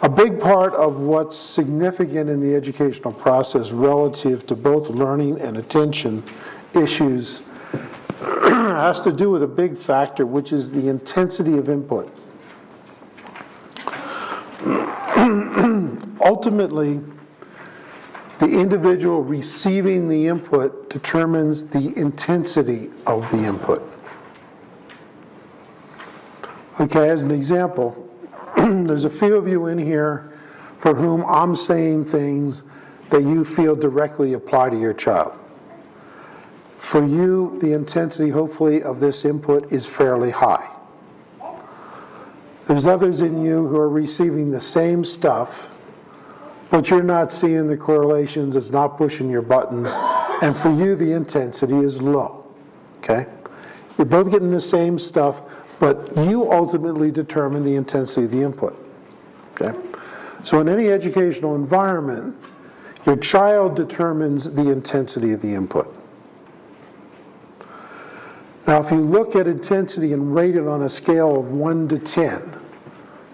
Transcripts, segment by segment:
A big part of what's significant in the educational process relative to both learning and attention issues has to do with a big factor, which is the intensity of input. Ultimately, the individual receiving the input determines the intensity of the input. Okay, as an example, there's a few of you in here for whom I'm saying things that you feel directly apply to your child. For you, the intensity, hopefully, of this input is fairly high. There's others in you who are receiving the same stuff, but you're not seeing the correlations, it's not pushing your buttons, and for you, the intensity is low, okay? You're both getting the same stuff, but you ultimately determine the intensity of the input, okay? So in any educational environment, your child determines the intensity of the input. Now, if you look at intensity and rate it on a scale of 1 to 10,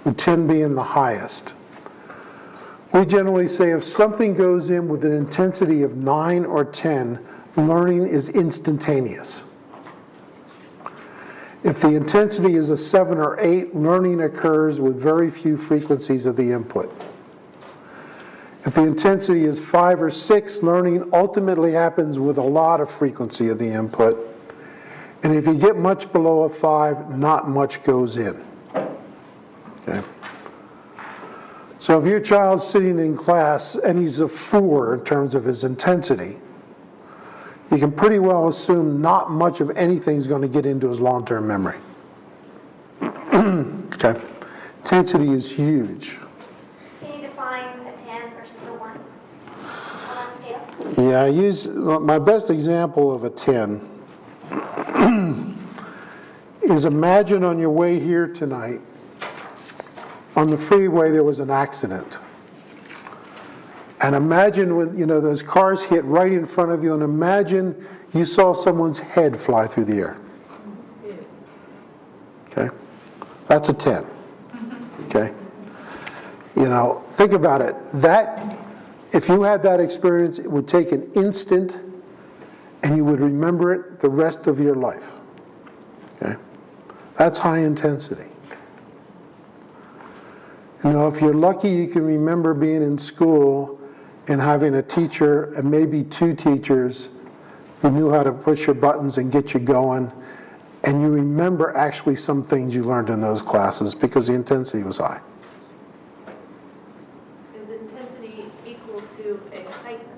with 10 being the highest, we generally say if something goes in with an intensity of 9 or 10, learning is instantaneous. If the intensity is a 7 or 8, learning occurs with very few frequencies of the input. If the intensity is 5 or 6, learning ultimately happens with a lot of frequency of the input. And if you get much below a 5, not much goes in. Okay? So if your child's sitting in class and he's a 4 in terms of his intensity, you can pretty well assume not much of anything is going to get into his long-term memory. Okay? Intensity is huge. Can you define a 10 versus a 1 on that scale? Yeah, I use my best example of a 10 is imagine on your way here tonight, on the freeway there was an accident. And imagine when, those cars hit right in front of you, and imagine you saw someone's head fly through the air. Okay? That's a 10. Okay? Think about it. That, if you had that experience, it would take an instant and you would remember it the rest of your life. Okay? That's high intensity. If you're lucky, you can remember being in school and having a teacher and maybe 2 teachers who knew how to push your buttons and get you going, and you remember actually some things you learned in those classes because the intensity was high. Is intensity equal to excitement?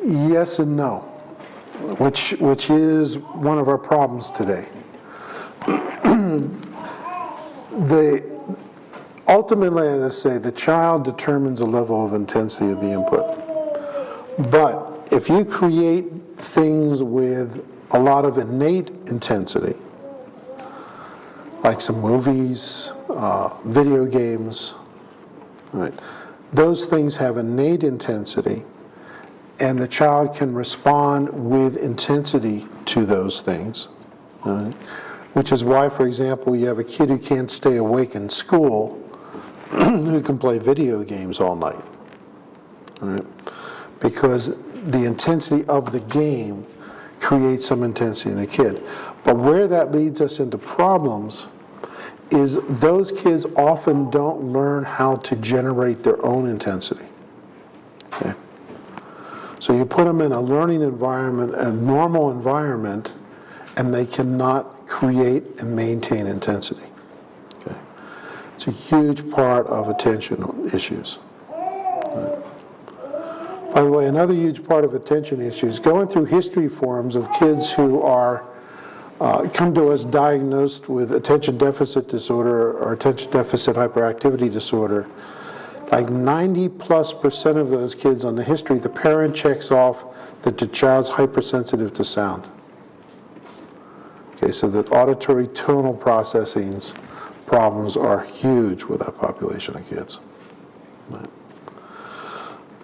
Yes and no, which is one of our problems today. Ultimately, as I say, the child determines the level of intensity of the input. But if you create things with a lot of innate intensity, like some movies, video games, right, those things have innate intensity, and the child can respond with intensity to those things. Right? Which is why, for example, you have a kid who can't stay awake in school who can play video games all night. Right? Because the intensity of the game creates some intensity in the kid. But where that leads us into problems is those kids often don't learn how to generate their own intensity. Okay? So you put them in a learning environment, a normal environment, and they cannot create and maintain intensity. Okay? It's a huge part of attention issues. Right? By the way, another huge part of attention issues, going through history forums of kids who are come to us diagnosed with attention deficit disorder or attention deficit hyperactivity disorder, like 90+% of those kids on the history, the parent checks off that the child's hypersensitive to sound. Okay, so that auditory tonal processing's problems are huge with that population of kids. Right.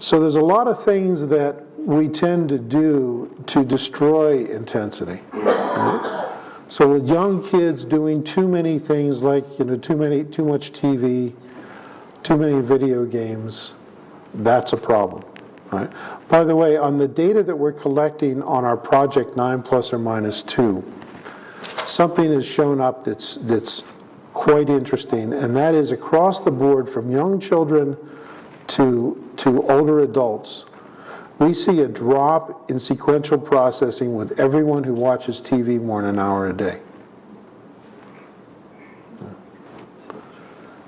So there's a lot of things that we tend to do to destroy intensity. Right? So with young kids doing too many things like too much TV, too many video games, that's a problem. Right? By the way, on the data that we're collecting on our project 9 ± 2, something has shown up that's quite interesting, and that is across the board from young children to older adults, we see a drop in sequential processing with everyone who watches TV more than an hour a day.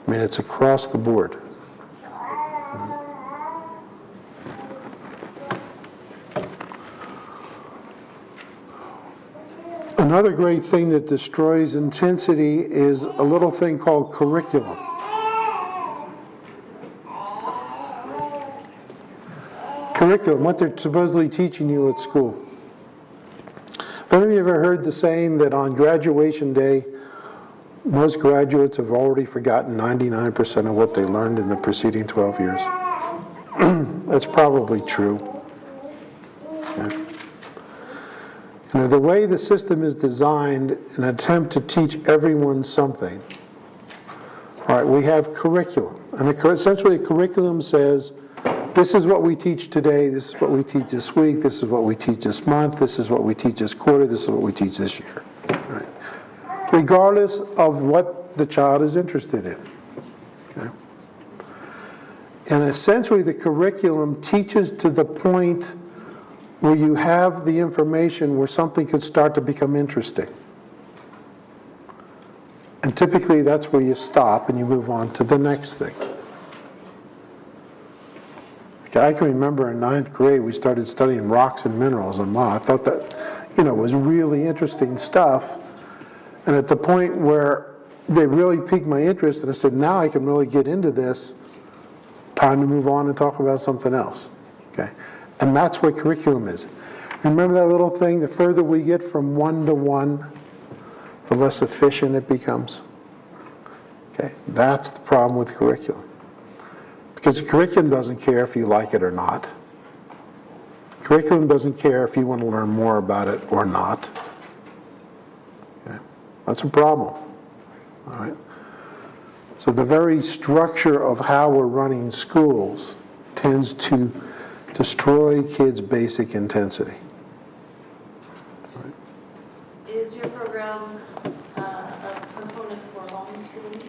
I mean, it's across the board. Another great thing that destroys intensity is a little thing called curriculum. Curriculum, what they're supposedly teaching you at school. Have any of you ever heard the saying that on graduation day, most graduates have already forgotten 99% of what they learned in the preceding 12 years? That's probably true. Yeah. You know, the way the system is designed, an attempt to teach everyone something. All right, we have curriculum. And essentially a curriculum says, this is what we teach today, this is what we teach this week, this is what we teach this month, this is what we teach this quarter, this is what we teach this year. Right? Regardless of what the child is interested in. Okay? And essentially the curriculum teaches to the point where you have the information where something could start to become interesting. And typically that's where you stop and you move on to the next thing. I can remember in 9th grade we started studying rocks and minerals, and wow, I thought that, was really interesting stuff. And at the point where they really piqued my interest and I said, now I can really get into this, time to move on and talk about something else. Okay? And that's what curriculum is. Remember that little thing, the further we get from 1 to 1, the less efficient it becomes. Okay? That's the problem with curriculum. Because the curriculum doesn't care if you like it or not. Curriculum doesn't care if you want to learn more about it or not. Okay? That's a problem. All right? So the very structure of how we're running schools tends to destroy kids' basic intensity. Right? Is your program a component for homeschooling?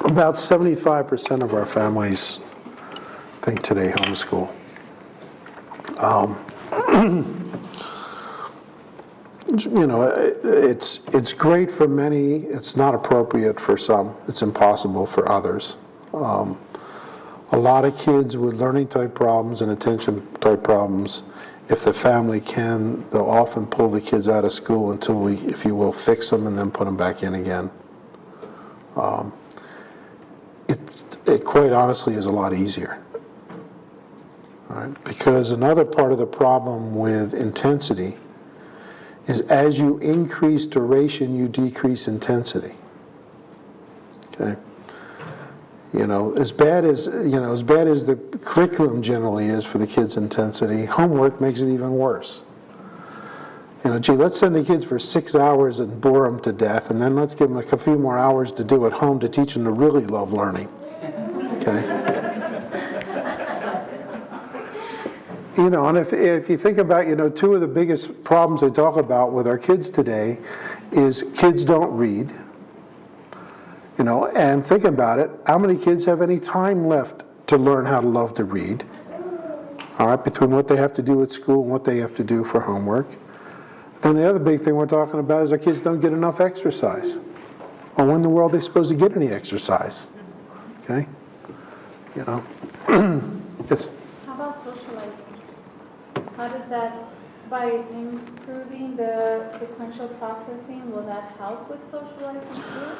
About 75% of our families think today homeschool. It's great for many. It's not appropriate for some. It's impossible for others. A lot of kids with learning type problems and attention type problems, if the family can, they'll often pull the kids out of school until we, if you will, fix them and then put them back in again. It quite honestly is a lot easier. All right? Because another part of the problem with intensity is as you increase duration, you decrease intensity. Okay? As bad as the curriculum generally is for the kids' intensity, homework makes it even worse. Let's send the kids for 6 hours and bore them to death, and then let's give them a few more hours to do at home to teach them to really love learning. Okay? And if you think about, two of the biggest problems they talk about with our kids today is kids don't read. And think about it, how many kids have any time left to learn how to love to read? All right, between what they have to do at school and what they have to do for homework. And the other big thing we're talking about is our kids don't get enough exercise. Well, when in the world are they supposed to get any exercise? Okay? Yes? How about socializing? How does that, by improving the sequential processing, will that help with socializing too?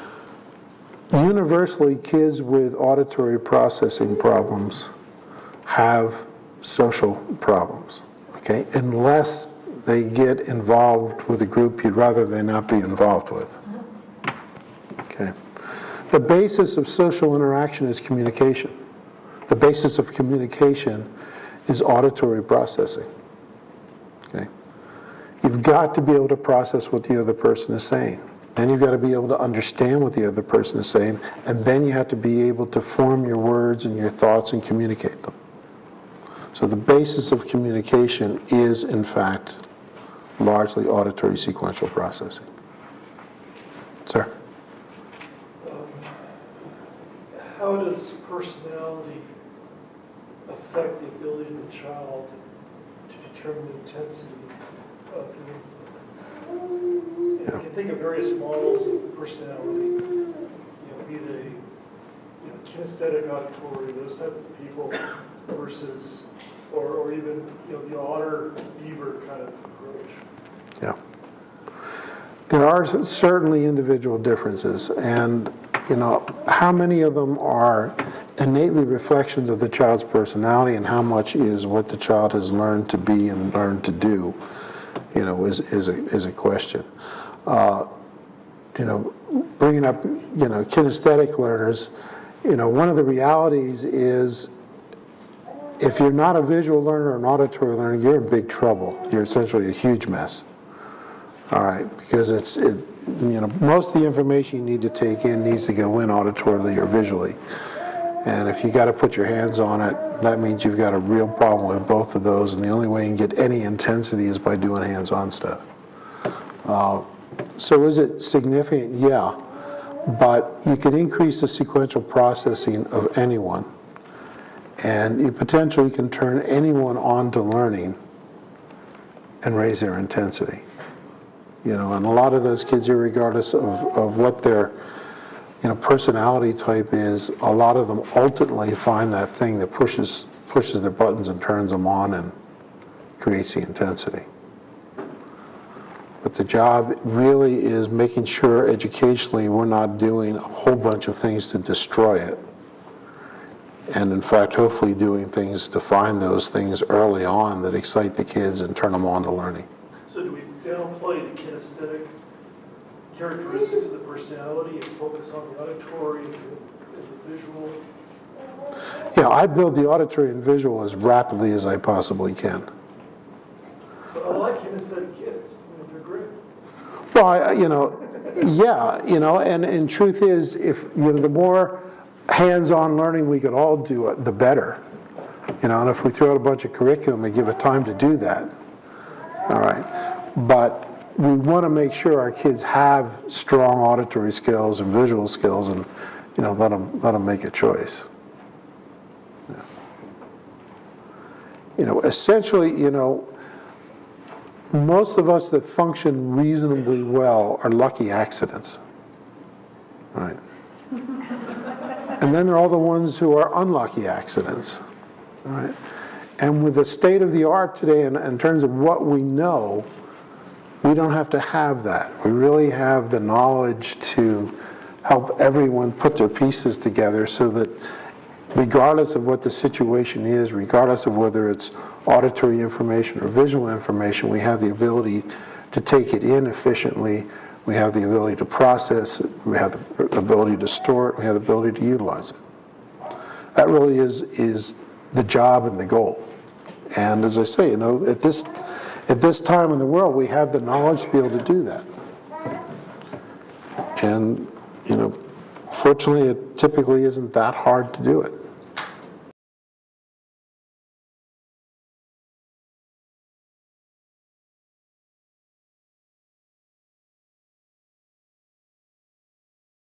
Universally, kids with auditory processing problems have social problems, okay? Unless they get involved with a group you'd rather they not be involved with, okay? The basis of social interaction is communication. The basis of communication is auditory processing, okay? You've got to be able to process what the other person is saying. Then you've got to be able to understand what the other person is saying, and then you have to be able to form your words and your thoughts and communicate them. So the basis of communication is, in fact, largely auditory sequential processing. Sir? How does personality affect the ability of the child to determine the intensity of the input? You can think of various models of personality, be they kinesthetic, auditory, those type of people versus, or even the otter beaver kind of approach. Yeah. There are certainly individual differences, and how many of them are innately reflections of the child's personality and how much is what the child has learned to be and learned to do, is a question. Bringing up, kinesthetic learners, one of the realities is if you're not a visual learner or an auditory learner, you're in big trouble. You're essentially a huge mess. All right, because most of the information you need to take in needs to go in auditorily or visually. And if you got to put your hands on it, that means you've got a real problem with both of those, and the only way you can get any intensity is by doing hands-on stuff. So is it significant? Yeah, but you can increase the sequential processing of anyone, and you potentially can turn anyone on to learning and raise their intensity. And a lot of those kids, regardless of what their personality type is, a lot of them ultimately find that thing that pushes their buttons and turns them on and creates the intensity. But the job really is making sure educationally we're not doing a whole bunch of things to destroy it. And in fact, hopefully doing things to find those things early on that excite the kids and turn them on to learning. So do we downplay the kinesthetic characteristics of the personality and focus on the auditory and the visual? Yeah, I build the auditory and visual as rapidly as I possibly can. But I like kinesthetic kids. They're great. Well, and truth is, if the more hands-on learning we could all do, the better. And if we throw out a bunch of curriculum and give it time to do that, all right. But we want to make sure our kids have strong auditory skills and visual skills, and let them make a choice. Yeah. Essentially, most of us that function reasonably well are lucky accidents, right? And then there are all the ones who are unlucky accidents, right? And with the state of the art today, in terms of what we know, we don't have to have that. We really have the knowledge to help everyone put their pieces together so that regardless of what the situation is, regardless of whether it's auditory information or visual information, we have the ability to take it in efficiently, we have the ability to process it, we have the ability to store it, we have the ability to utilize it. That really is the job and the goal. And as I say, at this time in the world, we have the knowledge to be able to do that. And, fortunately, it typically isn't that hard to do it.